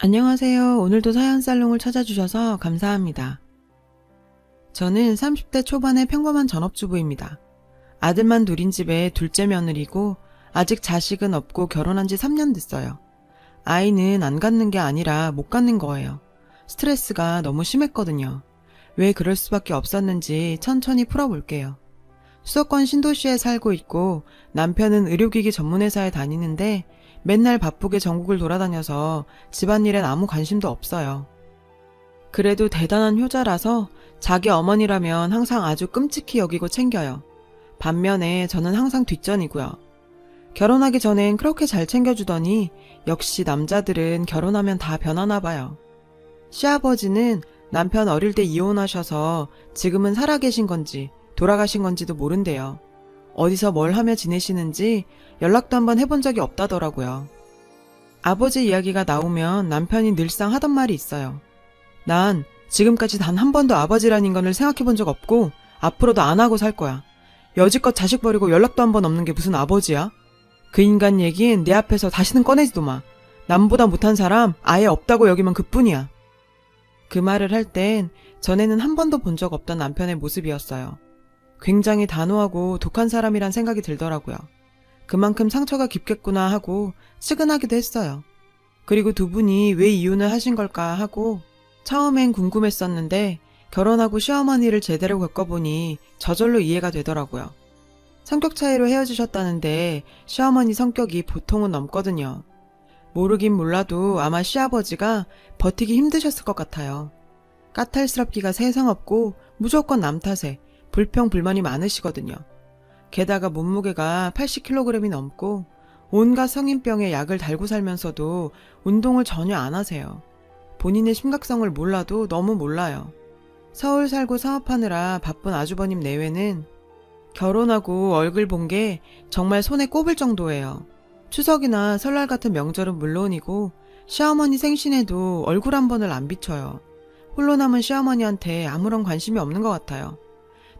안녕하세요. 오늘도 사연살롱을 찾아주셔서 감사합니다. 저는 30대 초반의 평범한 전업주부입니다. 아들만 둘인 집에 둘째 며느리고 아직 자식은 없고 결혼한 지 3년 됐어요. 아이는 안 갖는 게 아니라 못 갖는 거예요. 스트레스가 너무 심했거든요. 왜 그럴 수밖에 없었는지 천천히 풀어볼게요. 수도권 신도시에 살고 있고 남편은 의료기기 전문회사에 다니는데 맨날 바쁘게 전국을 돌아다녀서 집안일엔 아무 관심도 없어요. 그래도 대단한 효자라서 자기 어머니라면 항상 아주 끔찍히 여기고 챙겨요. 반면에 저는 항상 뒷전이고요. 결혼하기 전엔 그렇게 잘 챙겨주더니 역시 남자들은 결혼하면 다 변하나 봐요. 시아버지는 남편 어릴 때 이혼하셔서 지금은 살아계신 건지 돌아가신 건지도 모른대요. 어디서 뭘 하며 지내시는지 연락도 한번 해본 적이 없다더라고요. 아버지 이야기가 나오면 남편이 늘상 하던 말이 있어요. 난 지금까지 단 한 번도 아버지란 인간을 생각해 본 적 없고 앞으로도 안 하고 살 거야. 여지껏 자식 버리고 연락도 한 번 없는 게 무슨 아버지야? 그 인간 얘기는 내 앞에서 다시는 꺼내지도 마. 남보다 못한 사람 아예 없다고 여기면 그뿐이야. 그 말을 할 땐 전에는 한 번도 본 적 없던 남편의 모습이었어요. 굉장히 단호하고 독한 사람이란 생각이 들더라고요. 그만큼 상처가 깊겠구나 하고 측은하기도 했어요. 그리고 두 분이 왜 이혼을 하신 걸까 하고 처음엔 궁금했었는데 결혼하고 시어머니를 제대로 겪어보니 저절로 이해가 되더라고요. 성격 차이로 헤어지셨다는데 시어머니 성격이 보통은 넘거든요. 모르긴 몰라도 아마 시아버지가 버티기 힘드셨을 것 같아요. 까탈스럽기가 세상 없고 무조건 남 탓에 불평 불만이 많으시거든요. 게다가 몸무게가 80kg이 넘고 온갖 성인병에 약을 달고 살면서도 운동을 전혀 안 하세요. 본인의 심각성을 몰라도 너무 몰라요. 서울 살고 사업하느라 바쁜 아주버님 내외는 결혼하고 얼굴 본 게 정말 손에 꼽을 정도예요. 추석이나 설날 같은 명절은 물론이고 시어머니 생신에도 얼굴 한 번을 안 비춰요. 홀로 남은 시어머니한테 아무런 관심이 없는 것 같아요.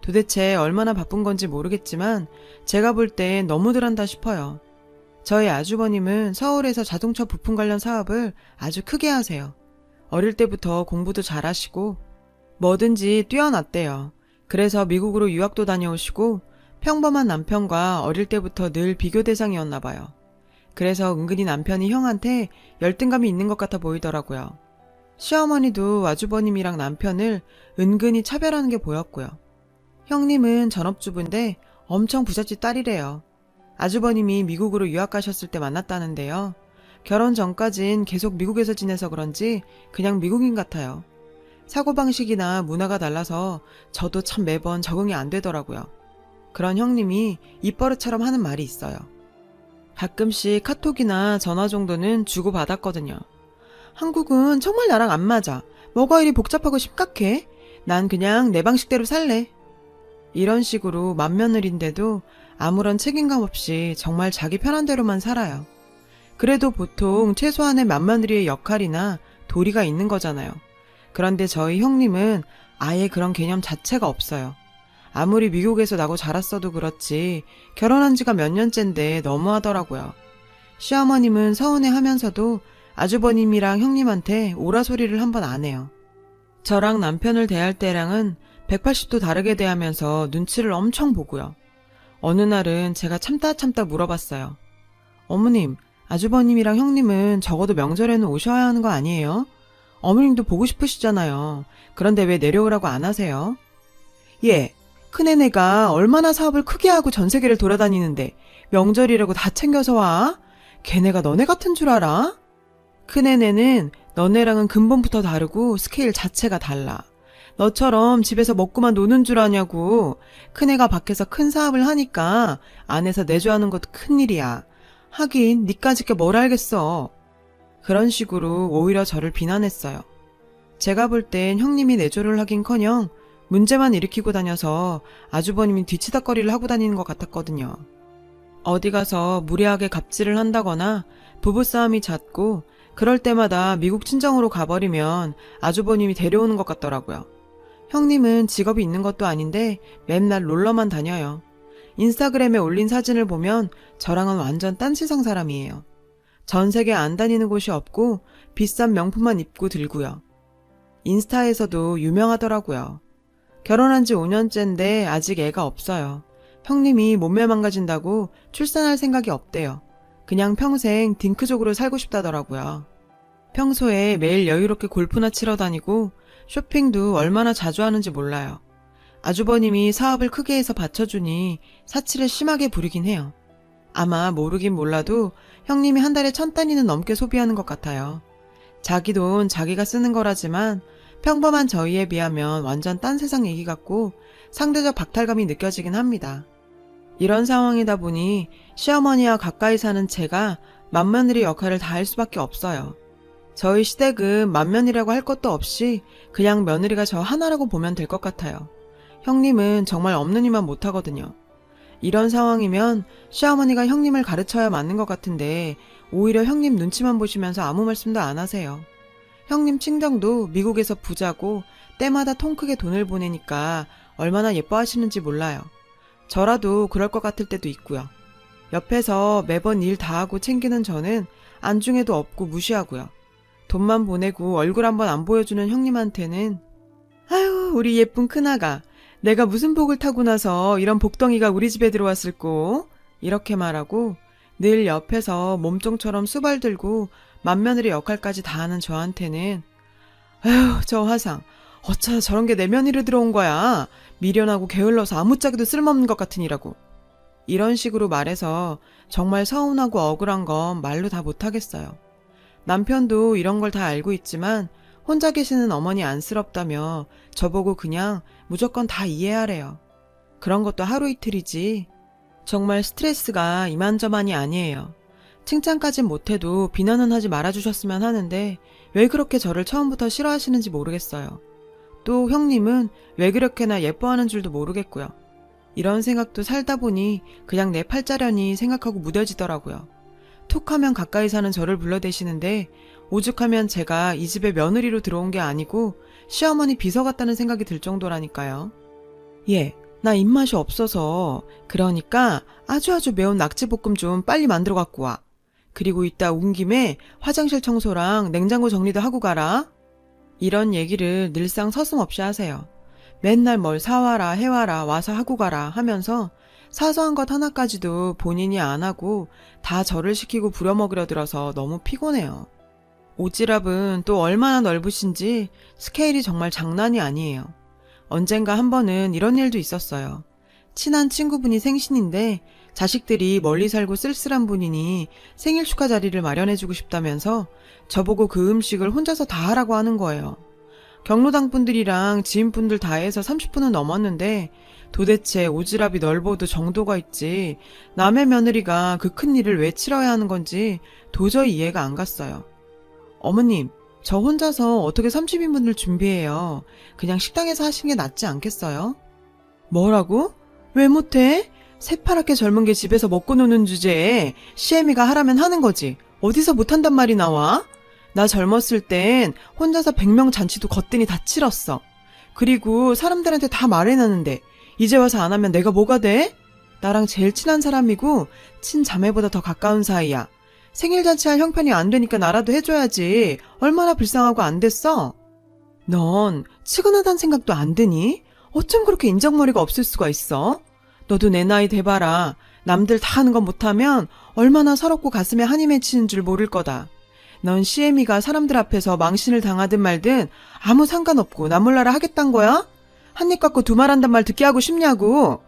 도대체 얼마나 바쁜 건지 모르겠지만 제가 볼 땐 너무들 한다 싶어요. 저희 아주버님은 서울에서 자동차 부품 관련 사업을 아주 크게 하세요. 어릴 때부터 공부도 잘하시고 뭐든지 뛰어났대요. 그래서 미국으로 유학도 다녀오시고 평범한 남편과 어릴 때부터 늘 비교 대상이었나 봐요. 그래서 은근히 남편이 형한테 열등감이 있는 것 같아 보이더라고요. 시어머니도 아주버님이랑 남편을 은근히 차별하는 게 보였고요. 형님은 전업주부인데 엄청 부잣집 딸이래요. 아주버님이 미국으로 유학 가셨을 때 만났다는데요. 결혼 전까진 계속 미국에서 지내서 그런지 그냥 미국인 같아요. 사고방식이나 문화가 달라서 저도 참 매번 적응이 안 되더라고요. 그런 형님이 입버릇처럼 하는 말이 있어요. 가끔씩 카톡이나 전화 정도는 주고받았거든요. 한국은 정말 나랑 안 맞아. 뭐가 이리 복잡하고 심각해? 난 그냥 내 방식대로 살래. 이런 식으로 맏며느리인데도 아무런 책임감 없이 정말 자기 편한 대로만 살아요. 그래도 보통 최소한의 맏며느리의 역할이나 도리가 있는 거잖아요. 그런데 저희 형님은 아예 그런 개념 자체가 없어요. 아무리 미국에서 나고 자랐어도 그렇지 결혼한 지가 몇 년째인데 너무하더라고요. 시어머님은 서운해하면서도 아주버님이랑 형님한테 오라소리를 한 번 안 해요. 저랑 남편을 대할 때랑은 180도 다르게 대하면서 눈치를 엄청 보고요. 어느 날은 제가 참다 물어봤어요. 어머님, 아주버님이랑 형님은 적어도 명절에는 오셔야 하는 거 아니에요? 어머님도 보고 싶으시잖아요. 그런데 왜 내려오라고 안 하세요? 예, 큰애네가 얼마나 사업을 크게 하고 전 세계를 돌아다니는데 명절이라고 다 챙겨서 와? 걔네가 너네 같은 줄 알아? 큰애네는 너네랑은 근본부터 다르고 스케일 자체가 달라. 너처럼 집에서 먹고만 노는 줄 아냐고. 큰애가 밖에서 큰 사업을 하니까 안에서 내조하는 것도 큰일이야. 하긴 니까짓 게 뭘 알겠어. 그런 식으로 오히려 저를 비난했어요. 제가 볼 땐 형님이 내조를 하긴커녕 문제만 일으키고 다녀서 아주버님이 뒤치다꺼리를 하고 다니는 것 같았거든요. 어디 가서 무례하게 갑질을 한다거나 부부싸움이 잦고 그럴 때마다 미국 친정으로 가버리면 아주버님이 데려오는 것 같더라고요. 형님은 직업이 있는 것도 아닌데 맨날 놀러만 다녀요. 인스타그램에 올린 사진을 보면 저랑은 완전 딴 세상 사람이에요. 전 세계 안 다니는 곳이 없고 비싼 명품만 입고 들고요. 인스타에서도 유명하더라고요. 결혼한 지 5년째인데 아직 애가 없어요. 형님이 몸매 망가진다고 출산할 생각이 없대요. 그냥 평생 딩크족으로 살고 싶다더라고요. 평소에 매일 여유롭게 골프나 치러 다니고 쇼핑도 얼마나 자주 하는지 몰라요. 아주버님이 사업을 크게 해서 받쳐주니 사치를 심하게 부리긴 해요. 아마 모르긴 몰라도 형님이 한 달에 1,000단위는 넘게 소비하는 것 같아요. 자기 돈 자기가 쓰는 거라지만 평범한 저희에 비하면 완전 딴 세상 얘기 같고 상대적 박탈감이 느껴지긴 합니다. 이런 상황이다 보니 시어머니와 가까이 사는 제가 맏며느리 역할을 다 할 수밖에 없어요. 저희 시댁은 맏며느리라고 할 것도 없이 그냥 며느리가 저 하나라고 보면 될 것 같아요. 형님은 정말 없는 일만 못하거든요. 이런 상황이면 시어머니가 형님을 가르쳐야 맞는 것 같은데 오히려 형님 눈치만 보시면서 아무 말씀도 안 하세요. 형님 친정도 미국에서 부자고 때마다 통 크게 돈을 보내니까 얼마나 예뻐하시는지 몰라요. 저라도 그럴 것 같을 때도 있고요. 옆에서 매번 일 다 하고 챙기는 저는 안중에도 없고 무시하고요. 돈만 보내고 얼굴 한번 안 보여주는 형님한테는 아유 우리 예쁜 큰아가 내가 무슨 복을 타고 나서 이런 복덩이가 우리 집에 들어왔을꼬 이렇게 말하고 늘 옆에서 몸종처럼 수발 들고 맏며느리 역할까지 다 하는 저한테는 아휴 저 화상 어쩌다 저런 게 내 며느리로 들어온 거야. 미련하고 게을러서 아무짝에도 쓸모없는 것 같으니라고. 이런 식으로 말해서 정말 서운하고 억울한 건 말로 다 못하겠어요. 남편도 이런 걸 다 알고 있지만 혼자 계시는 어머니 안쓰럽다며 저보고 그냥 무조건 다 이해하래요. 그런 것도 하루 이틀이지. 정말 스트레스가 이만저만이 아니에요. 칭찬까진 못해도 비난은 하지 말아주셨으면 하는데 왜 그렇게 저를 처음부터 싫어하시는지 모르겠어요. 또 형님은 왜 그렇게나 예뻐하는 줄도 모르겠고요. 이런 생각도 살다 보니 그냥 내 팔자려니 생각하고 무뎌지더라고요. 툭하면 가까이 사는 저를 불러대시는데 오죽하면 제가 이 집에 며느리로 들어온 게 아니고 시어머니 비서 같다는 생각이 들 정도라니까요. 예, 나 입맛이 없어서 그러니까 아주 매운 낙지볶음 좀 빨리 만들어 갖고 와. 그리고 이따 온 김에 화장실 청소랑 냉장고 정리도 하고 가라. 이런 얘기를 늘상 서슴없이 하세요. 맨날 뭘 사와라 해와라 와서 하고 가라 하면서 사소한 것 하나까지도 본인이 안 하고 다 저를 시키고 부려먹으려 들어서 너무 피곤해요. 오지랖은 또 얼마나 넓으신지 스케일이 정말 장난이 아니에요. 언젠가 한 번은 이런 일도 있었어요. 친한 친구분이 생신인데 자식들이 멀리 살고 쓸쓸한 분이니 생일 축하 자리를 마련해주고 싶다면서 저보고 그 음식을 혼자서 다 하라고 하는 거예요. 경로당 분들이랑 지인분들 다 해서 30분은 넘었는데 도대체 오지랖이 넓어도 정도가 있지 남의 며느리가 그 큰 일을 왜 치러야 하는 건지 도저히 이해가 안 갔어요. 어머님, 저 혼자서 어떻게 30인분을 준비해요? 그냥 식당에서 하시는 게 낫지 않겠어요? 뭐라고? 왜 못해? 새파랗게 젊은 게 집에서 먹고 노는 주제에 시애미가 하라면 하는 거지. 어디서 못한단 말이 나와? 나 젊었을 땐 혼자서 100명 잔치도 거뜬히 다 치렀어. 그리고 사람들한테 다 말해놨는데 이제 와서 안 하면 내가 뭐가 돼? 나랑 제일 친한 사람이고 친자매보다 더 가까운 사이야. 생일 잔치할 형편이 안 되니까 나라도 해줘야지. 얼마나 불쌍하고 안 됐어? 넌 측은하단 생각도 안 드니? 어쩜 그렇게 인정머리가 없을 수가 있어? 너도 내 나이 돼봐라. 남들 다 하는 건 못하면 얼마나 서럽고 가슴에 한이 맺히는 줄 모를 거다. 넌 시애미가 사람들 앞에서 망신을 당하든 말든 아무 상관없고 나 몰라라 하겠단 거야? 한입 갖고 두 말 한단 말 듣게 하고 싶냐고.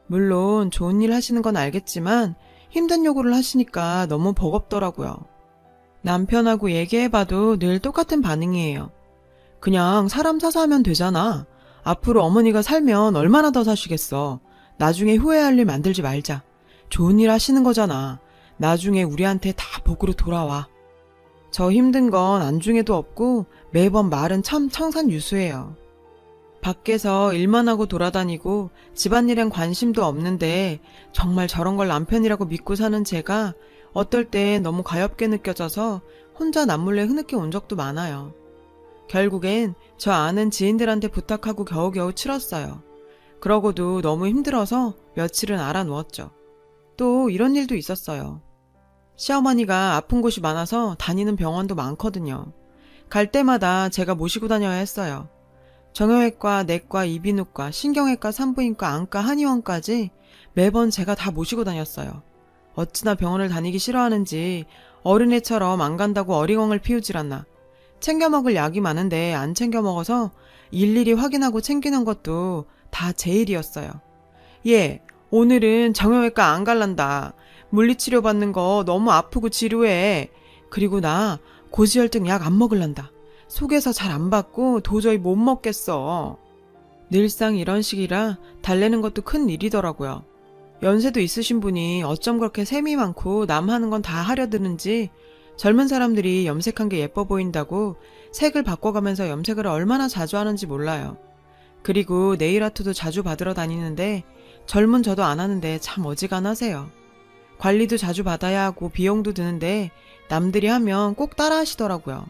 물론 좋은 일 하시는 건 알겠지만 힘든 요구를 하시니까 너무 버겁더라고요. 남편하고 얘기해봐도 늘 똑같은 반응이에요. 그냥 사람 사서 하면 되잖아. 앞으로 어머니가 살면 얼마나 더 사시겠어. 나중에 후회할 일 만들지 말자. 좋은 일 하시는 거잖아. 나중에 우리한테 다 복으로 돌아와. 저 힘든 건 안중에도 없고 매번 말은 참 청산유수예요. 밖에서 일만 하고 돌아다니고 집안일엔 관심도 없는데 정말 저런 걸 남편이라고 믿고 사는 제가 어떨 때 너무 가엽게 느껴져서 혼자 남몰래 흐느껴 온 적도 많아요. 결국엔 저 아는 지인들한테 부탁하고 겨우겨우 치렀어요. 그러고도 너무 힘들어서 며칠은 알아누웠죠. 또 이런 일도 있었어요. 시어머니가 아픈 곳이 많아서 다니는 병원도 많거든요. 갈 때마다 제가 모시고 다녀야 했어요. 정형외과, 내과, 이비인후과, 신경외과, 산부인과, 안과, 한의원까지 매번 제가 다 모시고 다녔어요. 어찌나 병원을 다니기 싫어하는지 어린애처럼 안 간다고 어리광을 피우질 않나. 챙겨 먹을 약이 많은데 안 챙겨 먹어서 일일이 확인하고 챙기는 것도 다 제 일이었어요. 예, 오늘은 정형외과 안 갈란다. 물리치료 받는 거 너무 아프고 지루해. 그리고 나 고지혈증 약 안 먹을란다. 속에서 잘 안 받고 도저히 못 먹겠어. 늘상 이런 식이라 달래는 것도 큰 일이더라고요. 연세도 있으신 분이 어쩜 그렇게 셈이 많고 남 하는 건 다 하려 드는지 젊은 사람들이 염색한 게 예뻐 보인다고 색을 바꿔가면서 염색을 얼마나 자주 하는지 몰라요. 그리고 네일아트도 자주 받으러 다니는데 젊은 저도 안 하는데 참 어지간하세요. 관리도 자주 받아야 하고 비용도 드는데 남들이 하면 꼭 따라 하시더라고요.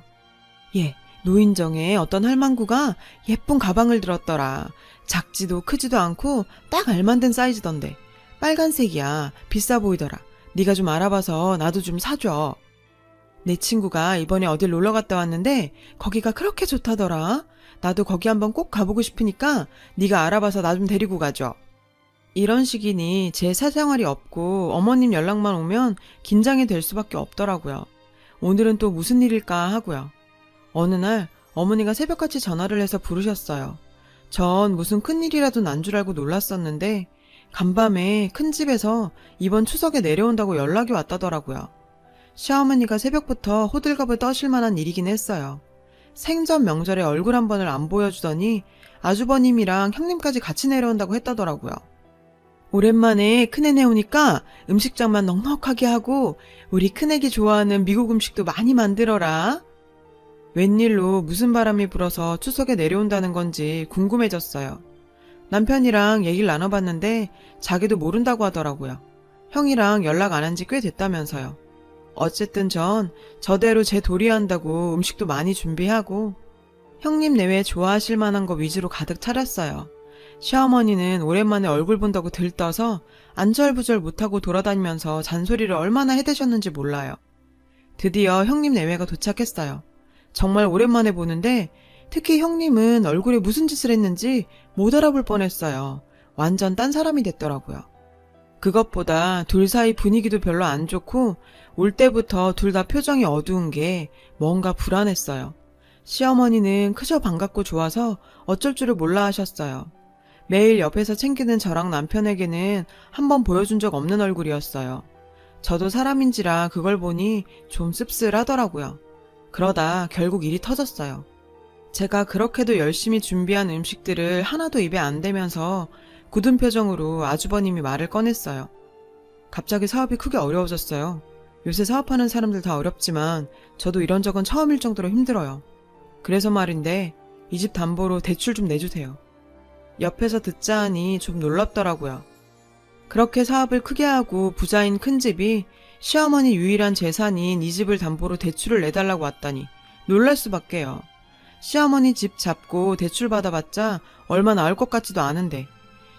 예, 노인정에 어떤 할망구가 예쁜 가방을 들었더라. 작지도 크지도 않고 딱 알만된 사이즈던데. 빨간색이야. 비싸 보이더라. 네가 좀 알아봐서 나도 좀 사줘. 내 친구가 이번에 어딜 놀러 갔다 왔는데 거기가 그렇게 좋다더라. 나도 거기 한번 꼭 가보고 싶으니까 네가 알아봐서 나 좀 데리고 가줘. 이런 식이니 제 사생활이 없고 어머님 연락만 오면 긴장이 될 수밖에 없더라고요. 오늘은 또 무슨 일일까 하고요. 어느 날 어머니가 새벽같이 전화를 해서 부르셨어요. 전 무슨 큰일이라도 난 줄 알고 놀랐었는데 간밤에 큰 집에서 이번 추석에 내려온다고 연락이 왔다더라고요. 시어머니가 새벽부터 호들갑을 떠실 만한 일이긴 했어요. 생전 명절에 얼굴 한 번을 안 보여주더니 아주버님이랑 형님까지 같이 내려온다고 했다더라고요. 오랜만에 큰애네 오니까 음식장만 넉넉하게 하고 우리 큰애기 좋아하는 미국 음식도 많이 만들어라. 웬일로 무슨 바람이 불어서 추석에 내려온다는 건지 궁금해졌어요. 남편이랑 얘기를 나눠봤는데 자기도 모른다고 하더라고요. 형이랑 연락 안 한 지 꽤 됐다면서요. 어쨌든 전 저대로 제 도리한다고 음식도 많이 준비하고 형님 내외 좋아하실 만한 거 위주로 가득 차렸어요. 시어머니는 오랜만에 얼굴 본다고 들떠서 안절부절 못하고 돌아다니면서 잔소리를 얼마나 해대셨는지 몰라요. 드디어 형님 내외가 도착했어요. 정말 오랜만에 보는데 특히 형님은 얼굴에 무슨 짓을 했는지 못 알아볼 뻔했어요. 완전 딴 사람이 됐더라고요. 그것보다 둘 사이 분위기도 별로 안 좋고 올 때부터 둘 다 표정이 어두운 게 뭔가 불안했어요. 시어머니는 그저 반갑고 좋아서 어쩔 줄을 몰라 하셨어요. 매일 옆에서 챙기는 저랑 남편에게는 한번 보여준 적 없는 얼굴이었어요. 저도 사람인지라 그걸 보니 좀 씁쓸하더라고요. 그러다 결국 일이 터졌어요. 제가 그렇게도 열심히 준비한 음식들을 하나도 입에 안 대면서 굳은 표정으로 아주버님이 말을 꺼냈어요. 갑자기 사업이 크게 어려워졌어요. 요새 사업하는 사람들 다 어렵지만 저도 이런 적은 처음일 정도로 힘들어요. 그래서 말인데 이 집 담보로 대출 좀 내주세요. 옆에서 듣자 하니 좀 놀랍더라고요. 그렇게 사업을 크게 하고 부자인 큰 집이 시어머니 유일한 재산인 이 집을 담보로 대출을 내달라고 왔다니 놀랄 수밖에요. 시어머니 집 잡고 대출 받아봤자 얼마 나올 것 같지도 않은데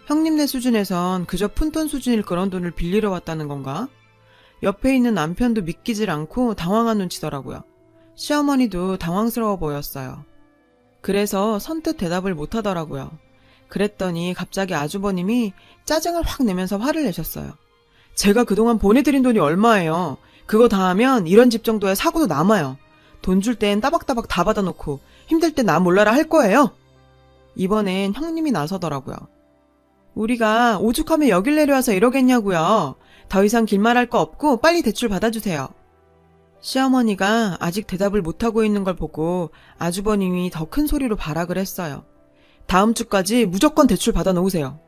형님네 수준에선 그저 푼돈 수준일 그런 돈을 빌리러 왔다는 건가? 옆에 있는 남편도 믿기질 않고 당황한 눈치더라고요. 시어머니도 당황스러워 보였어요. 그래서 선뜻 대답을 못하더라고요. 그랬더니 갑자기 아주버님이 짜증을 확 내면서 화를 내셨어요. 제가 그동안 보내드린 돈이 얼마예요? 그거 다 하면 이런 집 정도의 사고도 남아요. 돈 줄 땐 따박따박 다 받아놓고 힘들 때 나 몰라라 할 거예요? 이번엔 형님이 나서더라고요. 우리가 오죽하면 여길 내려와서 이러겠냐고요. 더 이상 길말할 거 없고 빨리 대출 받아주세요. 시어머니가 아직 대답을 못하고 있는 걸 보고 아주버님이 더 큰 소리로 발악을 했어요. 다음 주까지 무조건 대출 받아놓으세요.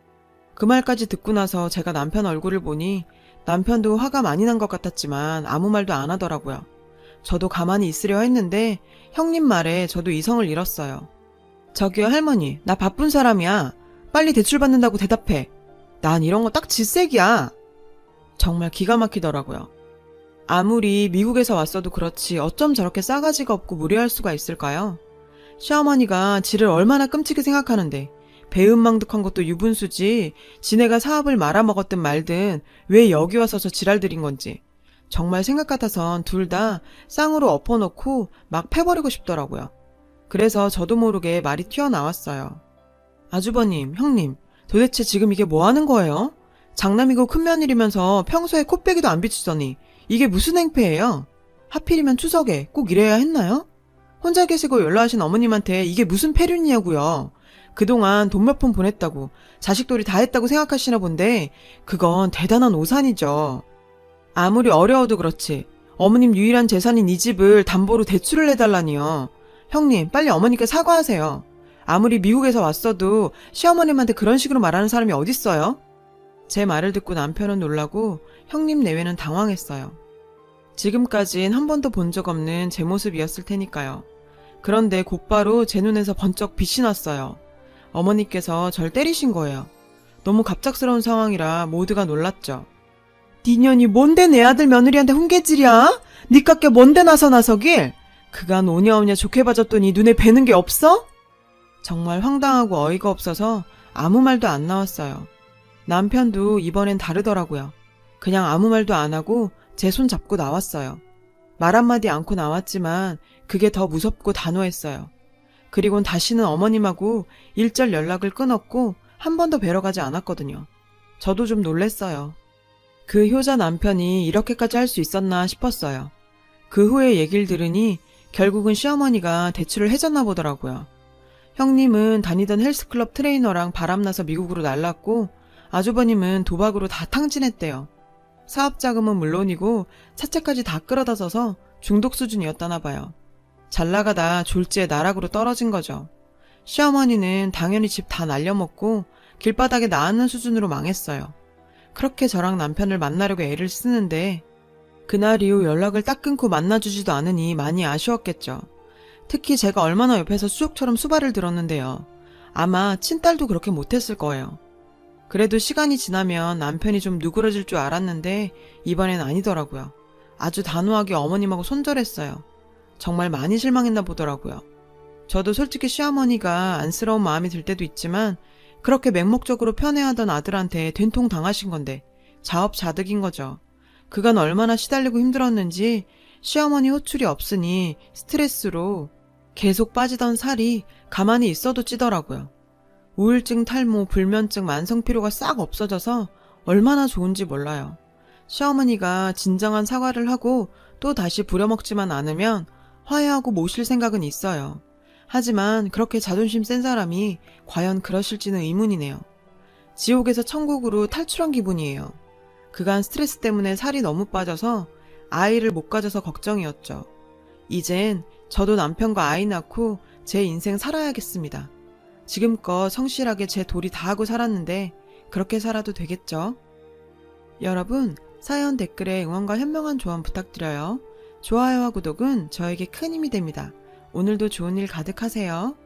그 말까지 듣고 나서 제가 남편 얼굴을 보니 남편도 화가 많이 난 것 같았지만 아무 말도 안 하더라고요. 저도 가만히 있으려 했는데 형님 말에 저도 이성을 잃었어요. 저기요 할머니, 나 바쁜 사람이야. 빨리 대출 받는다고 대답해. 난 이런 거 딱 질색이야. 정말 기가 막히더라고요. 아무리 미국에서 왔어도 그렇지 어쩜 저렇게 싸가지가 없고 무례할 수가 있을까요? 시어머니가 지를 얼마나 끔찍히 생각하는데 배은망덕한 것도 유분수지 지네가 사업을 말아먹었든 말든 왜 여기 와서 저 지랄들인 건지 정말 생각 같아선 둘 다 쌍으로 엎어놓고 막 패버리고 싶더라고요. 그래서 저도 모르게 말이 튀어나왔어요. 아주버님, 형님, 도대체 지금 이게 뭐 하는 거예요? 장남이고 큰며느리면서 평소에 코빼기도 안 비추더니 이게 무슨 행패예요? 하필이면 추석에 꼭 이래야 했나요? 혼자 계시고 연락하신 어머님한테 이게 무슨 패륜이냐고요. 그동안 돈 몇 푼 보냈다고 자식돌이 다 했다고 생각하시나 본데 그건 대단한 오산이죠. 아무리 어려워도 그렇지 어머님 유일한 재산인 이 집을 담보로 대출을 내달라니요. 형님 빨리 어머니께 사과하세요. 아무리 미국에서 왔어도 시어머님한테 그런 식으로 말하는 사람이 어딨어요? 제 말을 듣고 남편은 놀라고 형님 내외는 당황했어요. 지금까진 한 번도 본 적 없는 제 모습이었을 테니까요. 그런데 곧바로 제 눈에서 번쩍 빛이 났어요. 어머니께서 절 때리신 거예요. 너무 갑작스러운 상황이라 모두가 놀랐죠. 니년이 뭔데 내 아들 며느리한테 훈계질이야? 니깎게 뭔데 나서길? 그간 오냐오냐 좋게 봐줬더니 눈에 뵈는 게 없어? 정말 황당하고 어이가 없어서 아무 말도 안 나왔어요. 남편도 이번엔 다르더라고요. 그냥 아무 말도 안 하고 제 손 잡고 나왔어요. 말 한마디 않고 나왔지만 그게 더 무섭고 단호했어요. 그리곤 다시는 어머님하고 일절 연락을 끊었고 한 번도 뵈러 가지 않았거든요. 저도 좀 놀랬어요. 그 효자 남편이 이렇게까지 할 수 있었나 싶었어요. 그 후에 얘기를 들으니 결국은 시어머니가 대출을 해줬나 보더라고요. 형님은 다니던 헬스클럽 트레이너랑 바람나서 미국으로 날랐고 아주버님은 도박으로 다 탕진했대요. 사업자금은 물론이고 차체까지 다 끌어다 써서 중독 수준이었다나 봐요. 잘 나가다 졸지에 나락으로 떨어진 거죠. 시어머니는 당연히 집 다 날려먹고 길바닥에 나앉는 수준으로 망했어요. 그렇게 저랑 남편을 만나려고 애를 쓰는데 그날 이후 연락을 딱 끊고 만나주지도 않으니 많이 아쉬웠겠죠. 특히 제가 얼마나 옆에서 수족처럼 수발을 들었는데요. 아마 친딸도 그렇게 못했을 거예요. 그래도 시간이 지나면 남편이 좀 누그러질 줄 알았는데 이번엔 아니더라고요. 아주 단호하게 어머님하고 손절했어요. 정말 많이 실망했나 보더라고요. 저도 솔직히 시어머니가 안쓰러운 마음이 들 때도 있지만 그렇게 맹목적으로 편애하던 아들한테 된통 당하신 건데 자업자득인 거죠. 그간 얼마나 시달리고 힘들었는지 시어머니 호출이 없으니 스트레스로 계속 빠지던 살이 가만히 있어도 찌더라고요. 우울증, 탈모, 불면증, 만성피로가 싹 없어져서 얼마나 좋은지 몰라요. 시어머니가 진정한 사과를 하고 또 다시 부려먹지만 않으면 화해하고 모실 생각은 있어요. 하지만 그렇게 자존심 센 사람이 과연 그러실지는 의문이네요. 지옥에서 천국으로 탈출한 기분이에요. 그간 스트레스 때문에 살이 너무 빠져서 아이를 못 가져서 걱정이었죠. 이젠 저도 남편과 아이 낳고 제 인생 살아야겠습니다. 지금껏 성실하게 제 도리 다 하고 살았는데 그렇게 살아도 되겠죠? 여러분, 사연 댓글에 응원과 현명한 조언 부탁드려요. 좋아요와 구독은 저에게 큰 힘이 됩니다. 오늘도 좋은 일 가득하세요.